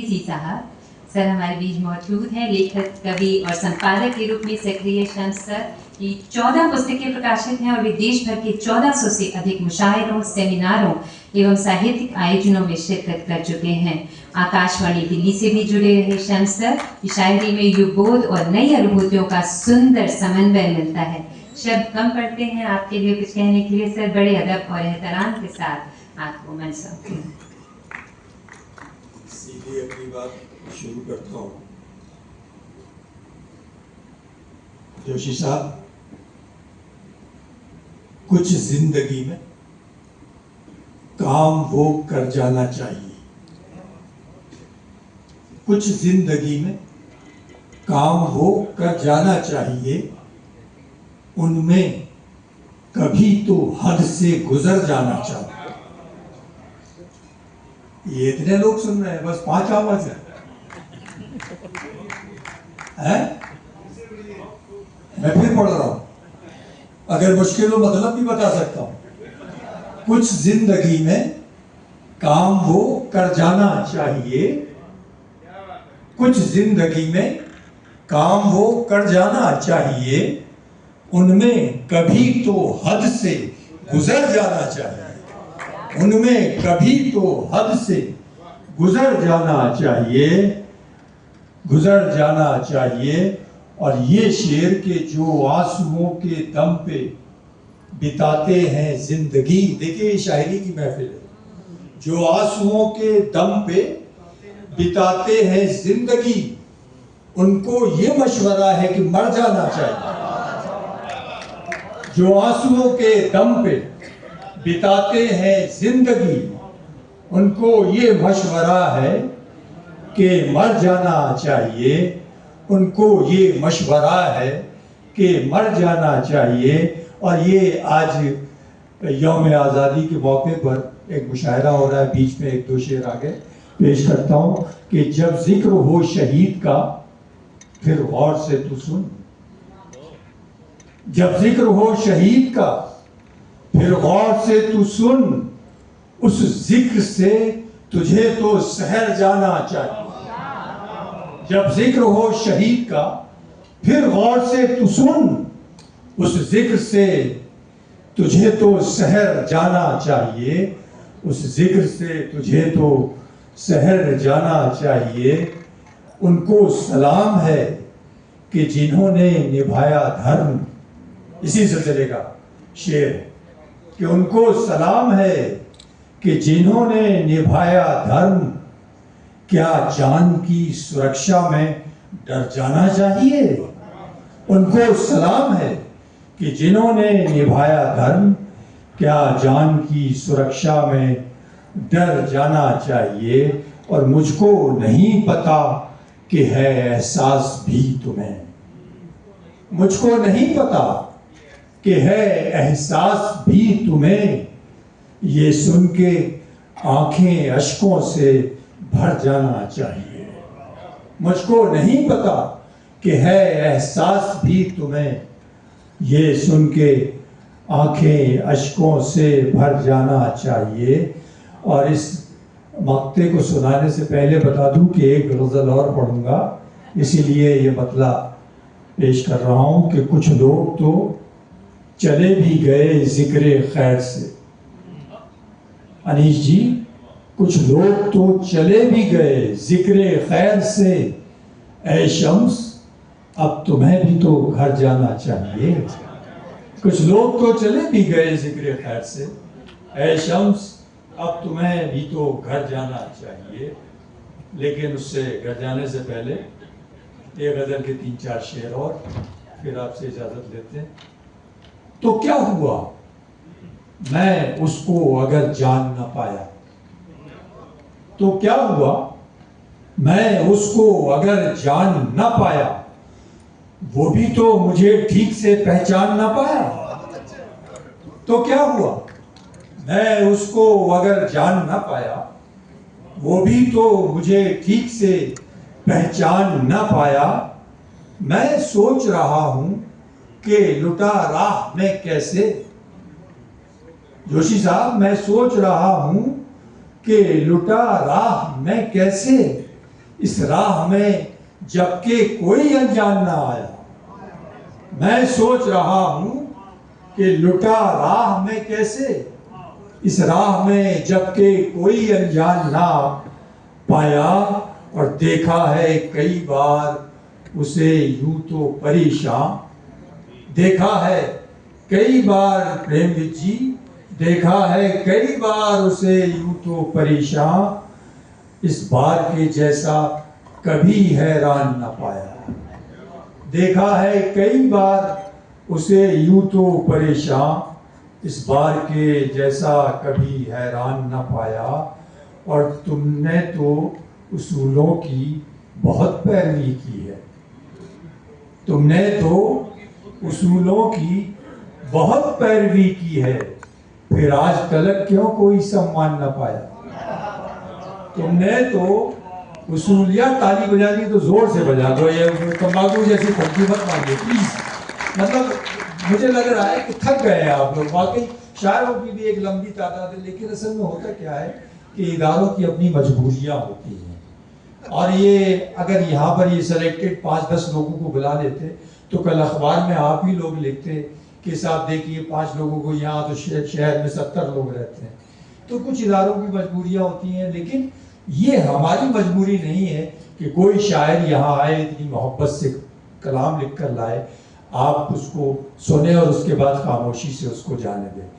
जी साहब, सर हमारे बीच मौजूद हैं लेखक, कवि और संपादक के रूप में सक्रिय शम्स सर की 14 पुस्तकें प्रकाशित हैं और वे देश भर के 1400 से अधिक मुशायरों, सेमिनारों एवं साहित्यिक आयोजनों में शिरकत कर चुके हैं। आकाशवाणी दिल्ली से भी जुड़े रहे शम्स सर की शायरी में युगबोध और नई अनुभूतियों का सुंदर समन्वय मिलता है। शब्द कम पड़ते हैं आपके लिए कुछ कहने के लिए सर, बड़े अदब और एहतराम के साथ आपको मंच सौंपती हूं। सीधे अपनी बात शुरू करता हूँ। जोशी साहब, कुछ जिंदगी में काम वो कर जाना चाहिए, कुछ जिंदगी में काम वो कर जाना चाहिए, उनमें कभी तो हद से गुजर जाना चाहिए। ये इतने लोग सुन रहे हैं, बस 5 आवाज है? मैं फिर पढ़ रहा हूं, अगर मुश्किल हो मतलब भी बता सकता हूं। कुछ जिंदगी में काम वो कर जाना चाहिए, कुछ जिंदगी में काम वो कर जाना चाहिए, उनमें कभी तो हद से गुजर जाना चाहिए, उनमें कभी तो हद से गुजर जाना चाहिए, गुजर जाना चाहिए। और ये शेर के जो आंसुओं के दम पे बिताते हैं जिंदगी, देखिए शायरी की महफिल है, जो आंसुओं के दम पे बिताते हैं जिंदगी, उनको ये मशवरा है कि मर जाना चाहिए। जो आंसुओं के दम पे बिताते हैं जिंदगी, उनको ये मशवरा है कि मर जाना चाहिए, उनको ये मशवरा है कि मर जाना चाहिए। और ये आज यौम आज़ादी के मौके पर एक मुशायरा हो रहा है, बीच में 1-2 शेर आगे पेश करता हूँ कि जब जिक्र हो शहीद का फिर गौर से तू सुन, जब जिक्र हो शहीद का फिर गौर से तू सुन, उस जिक्र से तुझे तो सहर जाना चाहिए। जब जिक्र हो शहीद का फिर गौर से तू सुन, उस जिक्र से तुझे तो सहर जाना चाहिए, उस जिक्र से तुझे तो सहर जाना चाहिए। उनको सलाम है कि जिन्होंने निभाया धर्म, इसी सिलसिले का शेर कि उनको सलाम है कि जिन्होंने निभाया धर्म, क्या जान की सुरक्षा में डर जाना चाहिए। उनको सलाम है कि जिन्होंने निभाया धर्म, क्या जान की सुरक्षा में डर जाना चाहिए। और मुझको नहीं पता कि है एहसास भी तुम्हें, मुझको नहीं पता कि है एहसास भी तुम्हें, ये सुन के आंखें अश्कों से भर जाना चाहिए। मुझको नहीं पता कि है एहसास भी तुम्हें, ये सुन के आंखें अश्कों से भर जाना चाहिए। और इस मक्ते को सुनाने से पहले बता दूं कि एक गज़ल और पढ़ूंगा, इसीलिए ये मतला पेश कर रहा हूं कि कुछ लोग तो चले भी गए जिक्र खैर से। अनीश जी, कुछ लोग तो चले भी गए जिक्र खैर से, ऐ शम्स अब तुम्हें भी तो घर जाना चाहिए। कुछ लोग तो चले भी गए जिक्र खैर से, ऐ शम्स अब तुम्हें भी तो घर जाना चाहिए। लेकिन उससे घर जाने से पहले एक गज़ल के 3-4 शेर और, फिर आपसे इजाज़त लेते हैं। तो क्या हुआ मैं उसको अगर जान ना पाया, तो क्या हुआ मैं उसको अगर जान ना पाया, वो भी तो मुझे ठीक से पहचान ना पाया। तो क्या हुआ मैं उसको अगर जान ना पाया, वो भी तो मुझे ठीक से पहचान ना पाया। मैं सोच रहा हूं कि लुटा राह में कैसे, जोशी साहब मैं सोच रहा हूं कि लुटा राह मैं कैसे, इस राह में जबकि कोई अनजान ना आया। मैं सोच रहा हूं कि लुटा राह में कैसे, इस राह में जबकि कोई अनजान ना पाया। और देखा है कई बार उसे यूं तो परेशान, देखा है कई बार प्रेमविद जी, देखा है कई बार उसे यूं तो परेशान, इस बार के जैसा कभी हैरान न पाया। देखा है कई बार उसे यूं तो परेशान, इस बार के जैसा कभी हैरान न पाया। और तुमने तो उसूलों की बहुत पैरवी की है, तुमने तो उसूलों की बहुत पैरवी की है, फिर आज तलक क्यों कोई सम्मान न पाया। तुमने तो उसूलिया, ताली बजानी तो जोर से बजा दो, ये तंबाकू जैसी फटकी मत मांगे प्लीज। मतलब मुझे लग रहा है कि थक गए आप लोग। वाकई शायरों की भी एक लंबी तादाद है, लेकिन असल में होता क्या है कि इदारों की अपनी मजबूरियां होती हैं। और ये अगर यहाँ पर ये सेलेक्टेड 5-10 लोगों को बुला लेते तो कल अखबार में आप ही लोग लिखते कि साहब देखिए 5 लोगों को, यहाँ तो शहर में 70 लोग रहते हैं। तो कुछ इदारों की मजबूरियाँ होती हैं, लेकिन ये हमारी मजबूरी नहीं है कि कोई शायर यहाँ आए, इतनी मोहब्बत से कलाम लिख कर लाए, आप उसको सुने और उसके बाद खामोशी से उसको जाने दें।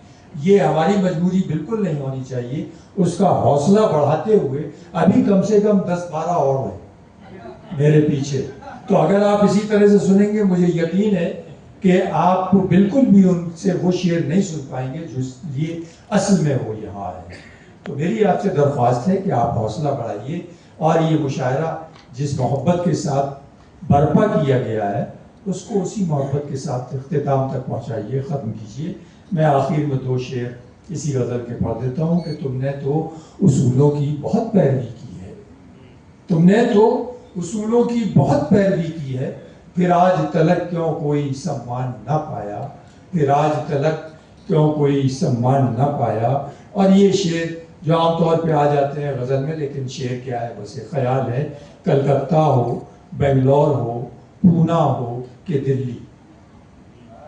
ये हमारी मजबूरी बिल्कुल नहीं होनी चाहिए। उसका हौसला बढ़ाते हुए अभी कम से कम 10-12 और हैं मेरे पीछे, तो अगर आप इसी तरह से सुनेंगे मुझे यकीन है कि आप बिल्कुल भी उनसे वो शेर नहीं सुन पाएंगे जो ये असल में वो यहाँ आए। तो मेरी आपसे दरख्वास्त है कि आप हौसला बढ़ाइए और ये मुशायरा जिस मोहब्बत के साथ बर्पा किया गया है उसको उसी मोहब्बत के साथ इख्तिताम तक पहुँचाइए, ख़त्म कीजिए। मैं आखिर में 2 शेर इसी गज़ल के पढ़ देता हूँ कि तुमने तो उसूलों की बहुत पैरवी की है, तुमने तो उसूलों की बहुत पैरवी की है, फिर आज तलक क्यों कोई सम्मान न पाया, फिर आज तलक क्यों कोई सम्मान न पाया। और ये शेर जो आमतौर पे आ जाते हैं गज़ल में, लेकिन शेर क्या है, बस एक ख्याल है। कलकत्ता हो, बेंगलोर हो, पूना हो कि दिल्ली,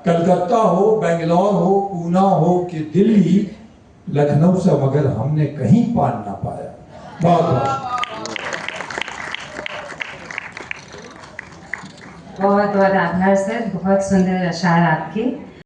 कलकत्ता हो, बेंगलोर हो, पूना हो कि दिल्ली, लखनऊ से मगर हमने कहीं पान ना पाया। बहुत बहुत आभार सर, बहुत सुंदर अशार आपके।